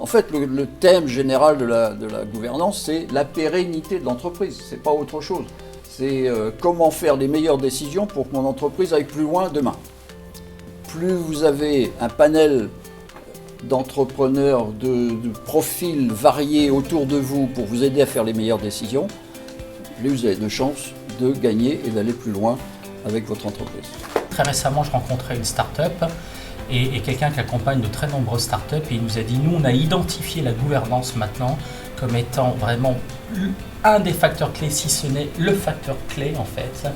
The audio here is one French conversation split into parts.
fait, le thème général de la gouvernance, c'est la pérennité de l'entreprise. C'est pas autre chose. C'est comment faire les meilleures décisions pour que mon entreprise aille plus loin demain. Plus vous avez un panel d'entrepreneurs de profils variés autour de vous pour vous aider à faire les meilleures décisions, plus vous avez de chances de gagner et d'aller plus loin avec votre entreprise. Très récemment, je rencontrais une start-up et quelqu'un qui accompagne de très nombreuses startups et il nous a dit, nous on a identifié la gouvernance maintenant comme étant vraiment un des facteurs clés, si ce n'est le facteur clé en fait,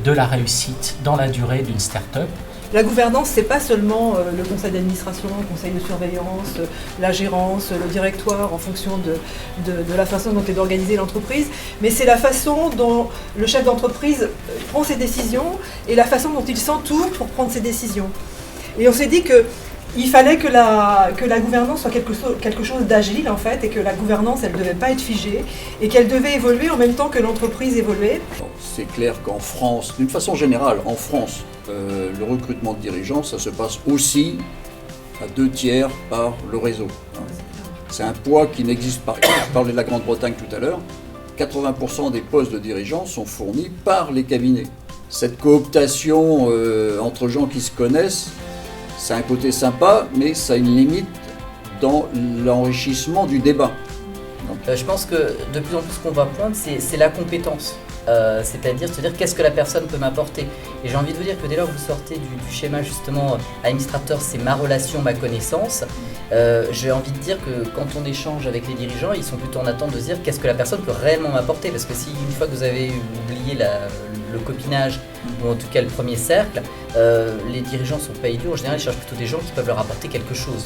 de la réussite dans la durée d'une start-up. La gouvernance, c'est pas seulement le conseil d'administration, le conseil de surveillance, la gérance, le directoire en fonction de la façon dont est organisée l'entreprise, mais c'est la façon dont le chef d'entreprise prend ses décisions et la façon dont il s'entoure pour prendre ses décisions. Et on s'est dit qu'il fallait que la gouvernance soit quelque chose d'agile en fait, et que la gouvernance, elle ne devait pas être figée, et qu'elle devait évoluer en même temps que l'entreprise évoluait. C'est clair qu'en France, d'une façon générale, en France, le recrutement de dirigeants, ça se passe aussi à 2/3 par le réseau. C'est un poids qui n'existe pas. Je parlais de la Grande-Bretagne tout à l'heure. 80% des postes de dirigeants sont fournis par les cabinets. Cette cooptation entre gens qui se connaissent, c'est un côté sympa, mais ça a une limite dans l'enrichissement du débat. Je pense que de plus en plus ce qu'on va poindre, c'est la compétence. C'est-à-dire se dire qu'est-ce que la personne peut m'apporter. Et j'ai envie de vous dire que dès lors que vous sortez du schéma justement administrateur, c'est ma relation, ma connaissance, j'ai envie de dire que quand on échange avec les dirigeants, ils sont plutôt en attente de se dire qu'est-ce que la personne peut réellement m'apporter. Parce que si une fois que vous avez oublié le copinage, ou en tout cas le premier cercle, les dirigeants ne sont pas idiots. En général, ils cherchent plutôt des gens qui peuvent leur apporter quelque chose.